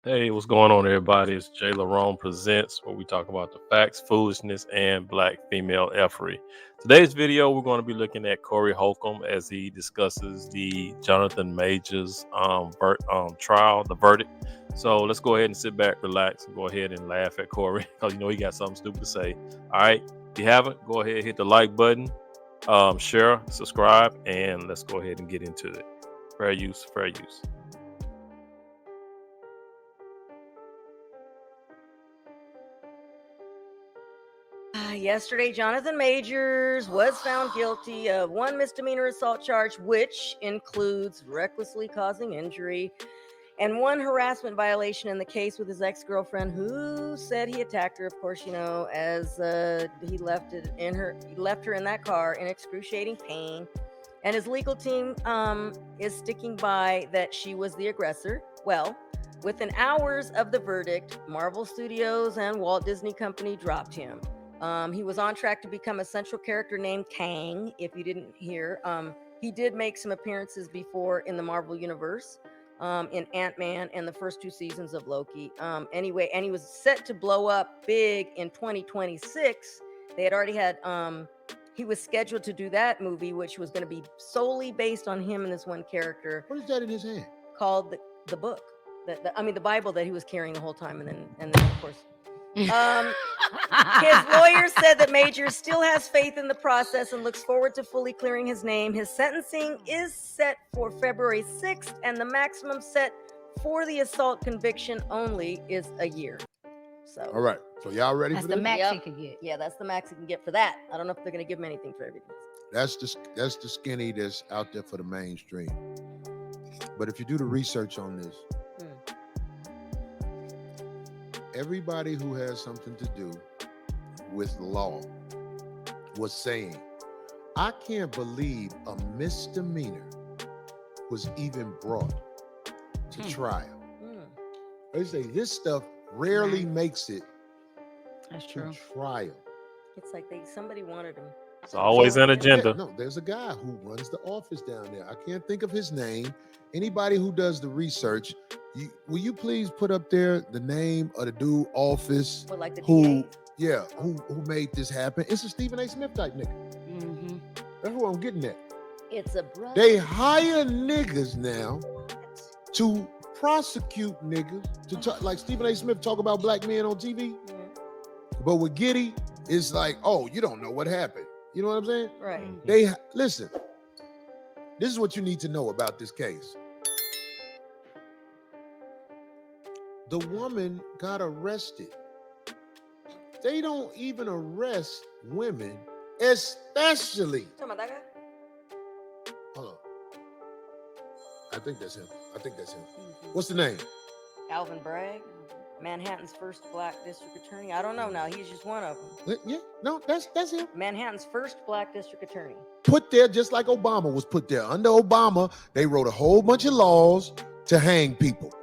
Hey, what's going on, everybody? It's Jay Larone Presents, where we talk about the facts, foolishness, and black female effery. Today's video, we're going to be looking at Corey Holcomb as he discusses the Jonanthan Majors trial, the verdict. So let's go ahead and sit back, relax, and go ahead and laugh at Corey because you know he got something stupid to say. All right, if you haven't, go ahead and hit the like button, share, subscribe, and let's go ahead and get into it. Fair use, fair use. Yesterday, Jonanthan Majors was found guilty of one misdemeanor assault charge, which includes recklessly causing injury, and one harassment violation in the case with his ex-girlfriend, who said he attacked her. Of course, you know, as he left her in that car in excruciating pain. And his legal team is sticking by that she was the aggressor. Well, within hours of the verdict, Marvel Studios and Walt Disney Company dropped him. He was on track to become a central character named Kang. If you didn't hear, he did make some appearances before in the Marvel Universe, in Ant-Man and the first 2 seasons of Loki. Anyway, and he was set to blow up big in 2026. They had already had, he was scheduled to do that movie, which was going to be solely based on him and this one character. What is that in his hand? Called the book. The Bible that he was carrying the whole time, and then of course. His lawyer said that Majors still has faith in the process and looks forward to fully clearing his name. His sentencing is set for February 6th, and the maximum set for the assault conviction only is a year. So, all right. So y'all ready that's for the this? max he could get. Yeah, that's the max he can get for that. I don't know if they're going to give him anything for everything. That's the skinny that's out there for the mainstream. But if you do the research on this, everybody who has something to do with law was saying, I can't believe a misdemeanor was even brought to trial. They say this stuff rarely makes it to trial. It's like somebody wanted him. It's always an agenda. No, there's a guy who runs the office down there. I can't think of his name. Anybody who does the research, will you please put up there the name of the dude office who made this happen? It's a Stephen A. Smith type nigga. Mm-hmm. That's what I'm getting at. It's a brother. They hire niggas now to prosecute niggas to talk, like Stephen A. Smith talk about black men on TV. But with Giddy, it's like, oh, you don't know what happened. You know what I'm saying? Right. They listen. This is what you need to know about this case. The woman got arrested. They don't even arrest women, especially. Talking about that guy? Hold on. I think that's him. What's the name? Alvin Bragg, Manhattan's first black district attorney. I don't know now. He's just one of them. Yeah, no, that's him. Manhattan's first black district attorney. Put there just like Obama was put there. Under Obama, they wrote a whole bunch of laws to hang people.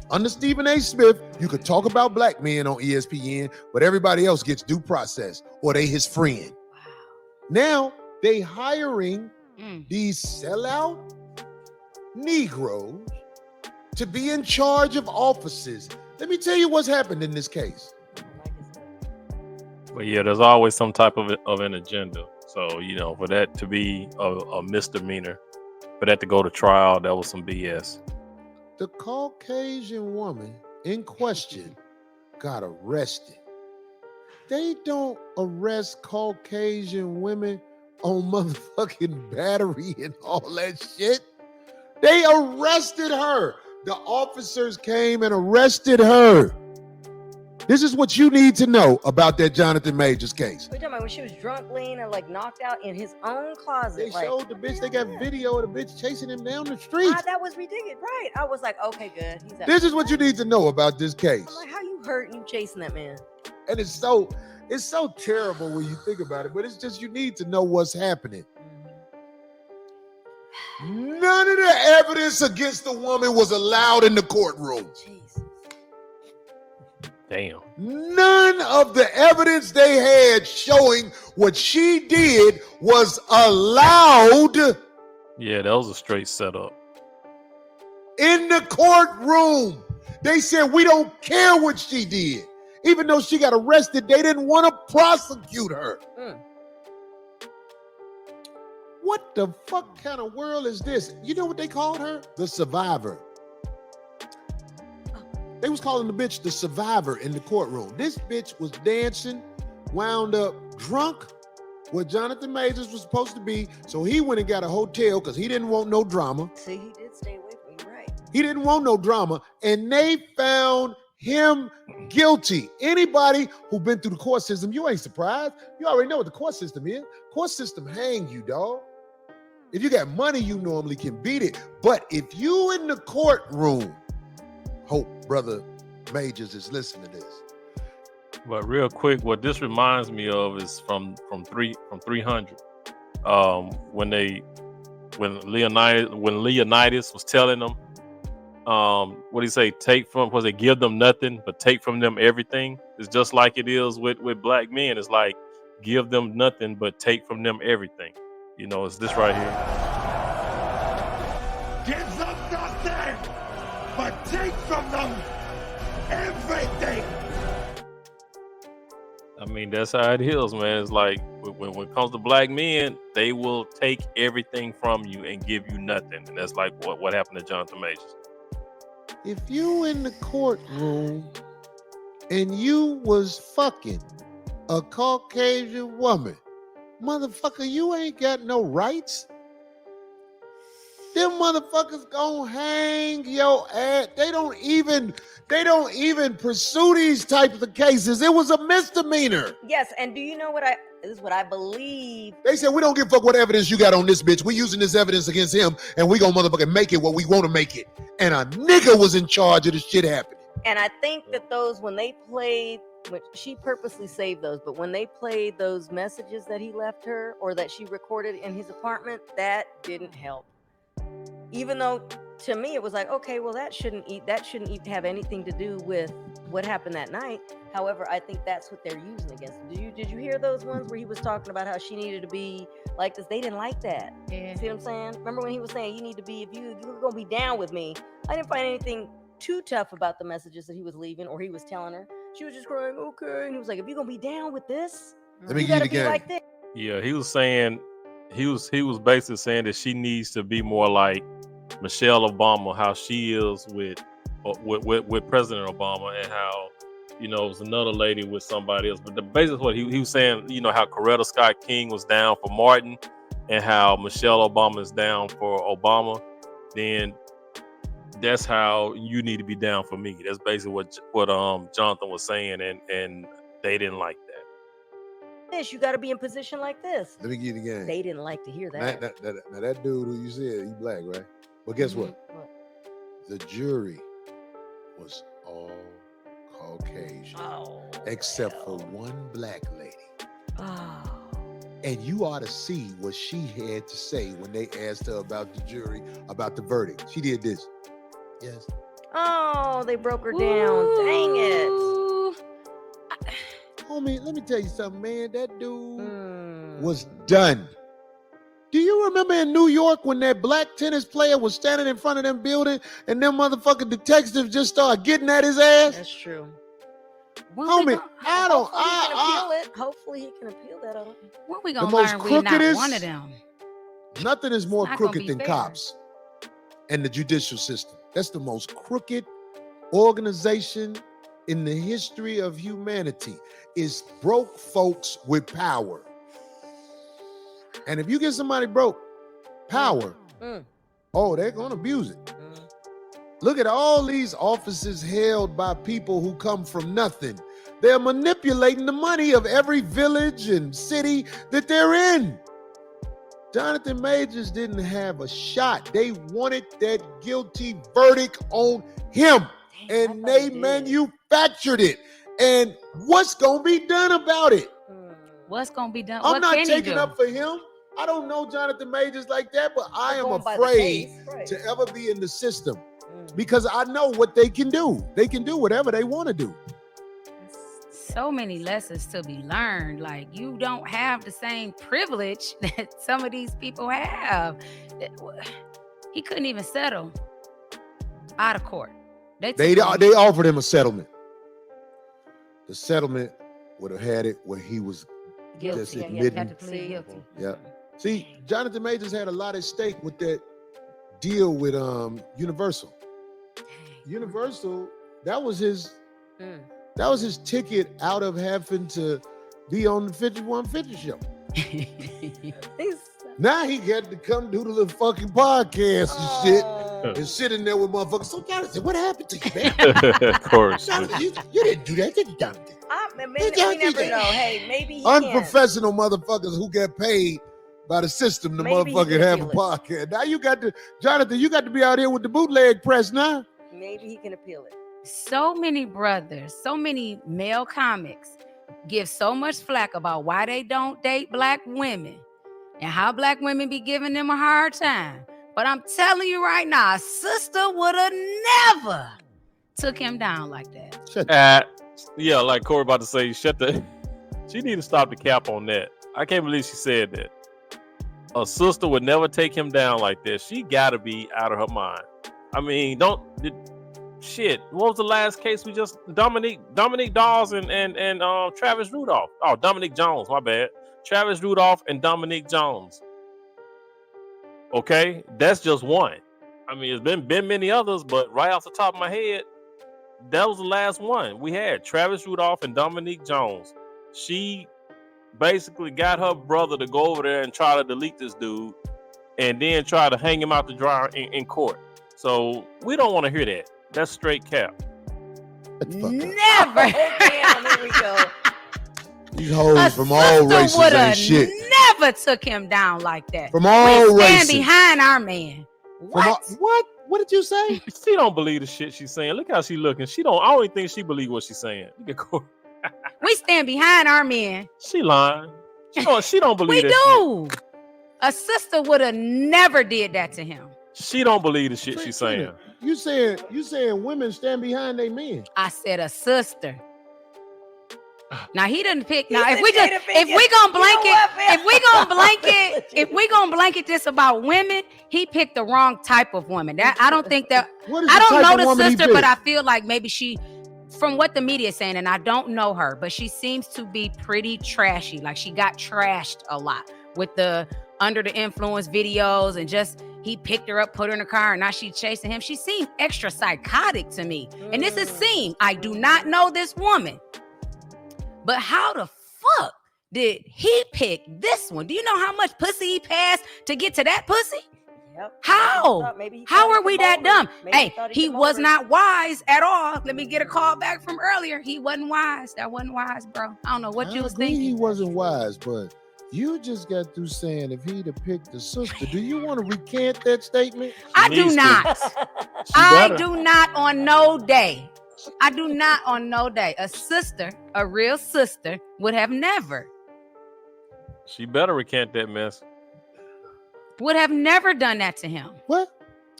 Under Stephen A. Smith, you could talk about black men on ESPN, but everybody else gets due process, or they his friend. Wow. Now they hiring these sellout Negroes to be in charge of offices. Let me tell you what's happened in this case. But yeah, there's always some type of an agenda. So, you know, for that to be a misdemeanor, for that to go to trial, that was some BS. The Caucasian woman in question got arrested. They don't arrest Caucasian women on motherfucking battery and all that shit. They arrested her. The officers came and arrested her. This is what you need to know about that Jonanthan Majors case. What are you talking about? When she was drunk, lean, and like knocked out in his own closet. They like, showed the bitch. They got video of the bitch chasing him down the street. That was ridiculous, right? I was like, okay, good. He's out. This is what you need to know about this case. I'm like, how you hurt and you chasing that man? And it's so terrible when you think about it, but it's just you need to know what's happening. None of the evidence against the woman was allowed in the courtroom. Jesus. Damn. None of the evidence they had showing what she did was allowed Yeah, that was a straight setup. in the courtroom. They said, we don't care what she did. Even though she got arrested, they didn't want to prosecute her. What the fuck kind of world is this? You know what they called her? The survivor. They was calling the bitch the survivor in the courtroom. This bitch was dancing, wound up drunk, where Jonanthan Majors was supposed to be. So he went and got a hotel because he didn't want no drama. See, he did stay away from you, right? He didn't want no drama. And they found him guilty. Anybody who been through the court system, you ain't surprised. You already know what the court system is. Court system hang you, dog. If you got money, you normally can beat it. But if you in the courtroom, hope brother Majors is listening to this. But real quick, what this reminds me of is from 300. When Leonidas was telling them, what do you say? Give them nothing, but take from them everything. It's just like it is with black men. It's like give them nothing, but take from them everything. You know, it's this right here. Give them nothing, but take from them everything. I mean, that's how it is, man. It's like when it comes to black men, they will take everything from you and give you nothing. And that's like what happened to Jonanthan Majors. If you in the courtroom and you was fucking a Caucasian woman, motherfucker, you ain't got no rights. Them motherfuckers gonna hang your ass. They don't even pursue these types of cases. It was a misdemeanor. Yes, and do you know this is what I believe. They said, we don't give a fuck what evidence you got on this bitch. We using this evidence against him, and we gonna motherfucking make it what we want to make it. And a nigga was in charge of this shit happening. And I think that when she purposely saved those, but when they played those messages that he left her or that she recorded in his apartment, that didn't help. Even though to me it was like, okay, well that shouldn't even have anything to do with what happened that night. However, I think that's what they're using against him. Did you hear those ones where he was talking about how she needed to be like this? They didn't like that. Yeah. See what I'm saying? Remember when he was saying you need to be, if you're gonna be down with me. I didn't find anything too tough about the messages that he was leaving or he was telling her. She was just crying, okay. And he was like, if you're gonna be down with this, you gotta be like this. Yeah, he was saying, he was basically saying that she needs to be more like Michelle Obama, how she is with President Obama, and how, you know, it was another lady with somebody else. But basically what he was saying, you know, how Coretta Scott King was down for Martin and how Michelle Obama is down for Obama, then that's how you need to be down for me. That's basically what Jonathan was saying, and they didn't like that. You got to be in position like this. Let me give you the game. They didn't like to hear that. Now that dude who you said, he black, right? But guess what? The jury was all Caucasian, except for one black lady. Oh. And you ought to see what she had to say when they asked her about the jury, about the verdict. She did this. Yes. Oh, they broke her down. Dang it. Homie, let me tell you something, man. That dude was done. Do you remember in New York when that black tennis player was standing in front of them building and them motherfucking detectives just started getting at his ass? That's true. Homie, Hopefully he can appeal that. When we gonna learn we're not one of them? Nothing is more crooked than cops and the judicial system. That's the most crooked organization in the history of humanity. Is broke folks with power. And if you get somebody broke, power, they're gonna abuse it. Look at all these offices held by people who come from nothing. They're manipulating the money of every village and city that they're in. Jonanthan Majors didn't have a shot. They wanted that guilty verdict on him, and they manufactured it. And what's going to be done about it? What's going to be done? I'm not taking up for him. I don't know Jonanthan Majors like that, but I am afraid to ever be in the system because I know what they can do. They can do whatever they want to do. So many lessons to be learned. Like, you don't have the same privilege that some of these people have. He couldn't even settle out of court. They offered him a settlement. The settlement would have had it where he was guilty. Just admitting. Had to plead guilty. Yeah. See, Jonanthan Majors had a lot at stake with that deal with Universal. Universal, that was his ticket out of having to be on the 5150 show. Now he got to come do the little fucking podcast and shit and sitting there with motherfuckers. So Jonathan, what happened to you, man? Of course. Jonathan, you didn't do that, did you, Jonathan? We never know. Hey, maybe he unprofessional motherfuckers who get paid by the system to motherfucking have a podcast. Now you got to, Jonathan, you got to be out here with the bootleg press now. Maybe he can appeal it. So many brothers, so many male comics give so much flack about why they don't date black women and how black women be giving them a hard time. But I'm telling you right now, a sister would have never took him down like that. Yeah, like Corey about to say, she need to stop the cap on that. I can't believe she said that. A sister would never take him down like that. She gotta be out of her mind. I mean, shit. What was the last case we just Dominique Dawes and Travis Rudolph? Oh, Dominique Jones, my bad. Travis Rudolph and Dominique Jones. Okay, that's just one. I mean, it's been many others, but right off the top of my head, that was the last one we had. Travis Rudolph and Dominique Jones. She basically got her brother to go over there and try to delete this dude and then try to hang him out to dry in court. So we don't want to hear that. That's straight cap. Never. Damn, here we go. These hoes from all races ain't shit. Never took him down like that. From all we races. stand behind our man. What? What did you say? She don't believe the shit she's saying. Look how she looking. I don't even think she believe what she's saying. Look at Corey. We stand behind our men. She lying. She don't believe we do. Shit. A sister would have never did that to him. She don't believe the shit she's saying. You saying women stand behind their men. I said a sister. Now he didn't pick. Now if we gonna blanket this about women, he picked the wrong type of woman. That I don't think that. I don't know the sister, but I feel like maybe she, from what the media is saying, and I don't know her, but she seems to be pretty trashy. Like she got trashed a lot with the under the influence videos, and just he picked her up, put her in a car, and now she's chasing him. She seemed extra psychotic to me, and this is I do not know this woman. But how the fuck did he pick this one? Do you know how much pussy he passed to get to that pussy? Yep. How? How are we that dumb? Hey, he was not wise at all. Let me get a call back from earlier. He wasn't wise. That wasn't wise, bro. I don't know what you was thinking. He wasn't wise, but you just got through saying if he'd have picked the sister. Do you want to recant that statement? I do not. I do not on no day. I do not on no day. A sister, a real sister, would have never. She better recant that mess. Would have never done that to him. What?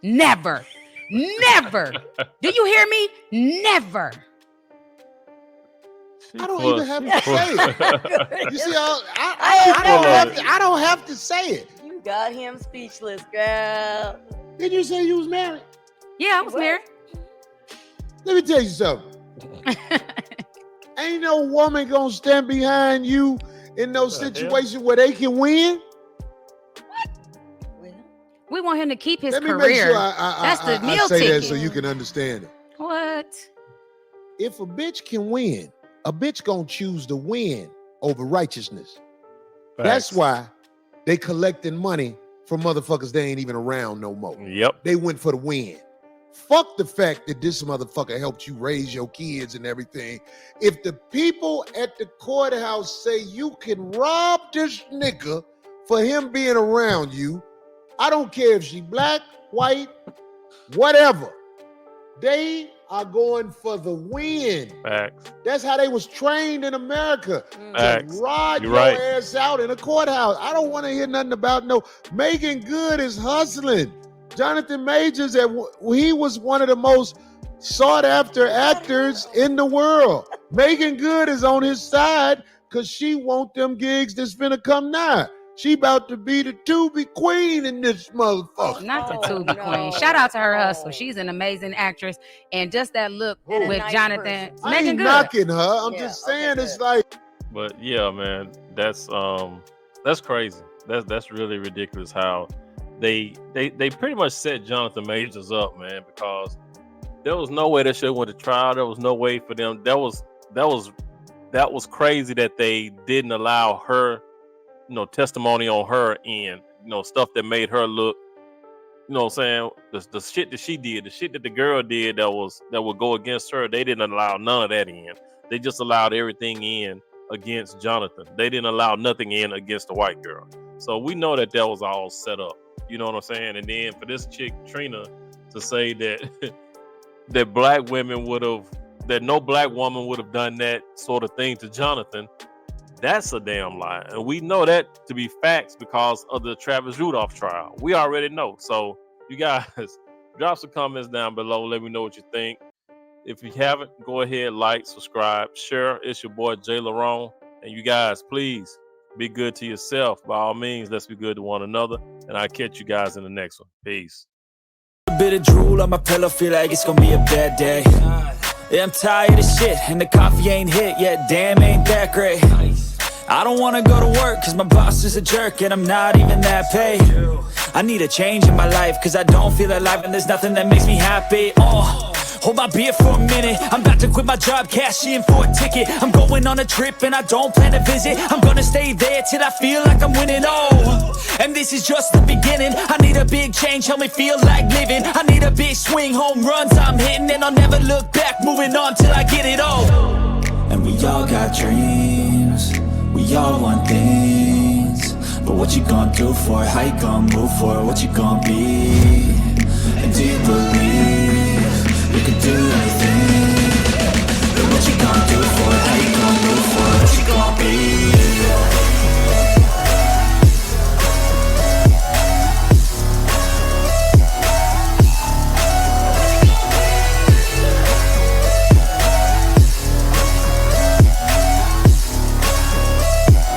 Never. Never. Do you hear me? Never. I don't even have to say it. You see, I don't have to say it. You got him speechless, girl. Did you say you was married? Yeah, I was married. Let me tell you something. Ain't no woman gonna stand behind you in those situations where they can win. What? We want him to keep his career. Let me make sure That's the meal I say ticket. that so you can understand it. What? If a bitch can win, a bitch gonna choose to win over righteousness. Facts. That's why they collecting money from motherfuckers they ain't even around no more. Yep. They went for the win. Fuck the fact that this motherfucker helped you raise your kids and everything. If the people at the courthouse say you can rob this nigga for him being around you, I don't care if she black, white, whatever. They are going for the win. Facts. That's how they was trained in America. Facts. To ride your ass out in a courthouse. I don't want to hear nothing about no. Megan Good is hustling. Jonanthan Majors, he was one of the most sought after actors in the world. Megan Good is on his side because she want them gigs that's finna come now. She about to be the Tubi queen in this motherfucker. Not the Tubi queen. Shout out to her hustle. She's an amazing actress. And just that look with nice Jonathan. person. I ain't knocking her. I'm just saying it's like. But yeah, man, that's crazy. That's really ridiculous how they pretty much set Jonanthan Majors up, man, because there was no way that shit went to trial. There was no way for them. That was crazy that they didn't allow her, testimony on her end, stuff that made her look, what I'm saying, the shit that she did, the shit that the girl did that would go against her. They didn't allow none of that in. They just allowed everything in against Jonathan. They didn't allow nothing in against the white girl. So we know that was all set up. You know what I'm saying? And then for this chick Trina to say that that no black woman would have done that sort of thing to Jonathan, that's a damn lie. And we know that to be facts because of the Travis Rudolph trial. We already know. So you guys drop some comments down below. Let me know what you think. If you haven't, go ahead, like, subscribe, share. It's your boy Jay Larone. And you guys, please be good to yourself. By all means, let's be good to one another. And I'll catch you guys in the next one. Peace. A bit of drool on my pillow, feel like it's gonna be a bad day. Yeah, I'm tired of shit, and the coffee ain't hit yet. Damn, ain't that great. I don't wanna go to work, cause my boss is a jerk, and I'm not even that paid. I need a change in my life, cause I don't feel alive, and there's nothing that makes me happy. Hold my beer for a minute. I'm about to quit my job, cash in for a ticket. I'm going on a trip and I don't plan to visit. I'm gonna stay there till I feel like I'm winning. And this is just the beginning. I need a big change, help me feel like living. I need a big swing, home runs I'm hitting, and I'll never look back, moving on till I get it all. And we all got dreams, we all want things, but what you gonna do for it? How you gonna move for it? What you gonna be? And do you believe you can do anything? But what you gonna do for it? How you gonna move for it? What you gonna be?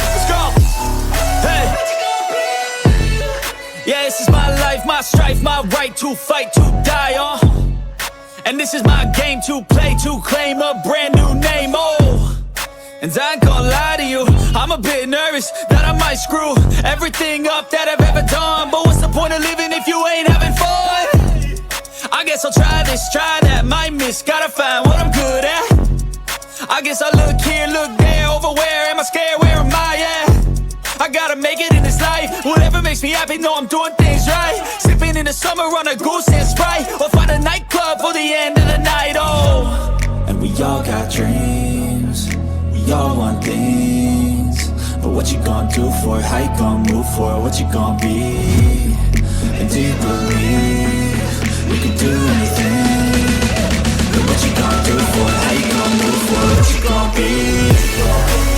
Let's go! Hey! Yeah, this is my life, my strife, my right to fight, to die on. And this is my game to play, to claim a brand new name, And I ain't gonna lie to you, I'm a bit nervous that I might screw everything up that I've ever done. But what's the point of living if you ain't having fun? I guess I'll try this, try that, might miss, gotta find what I'm good at. I guess I look here, look there, over where am I scared, where am I at? I gotta make it in this life, whatever makes me happy, know I'm doing things right. Sipping in the summer on a goose and Sprite, or find a nightclub for the end of the night, And we all got dreams, we all want things, but what you gonna do for it? How you gonna move for it? What you gonna be? And do you believe you can do anything? But what you gonna do for it? How you gonna move for it? What you gonna be?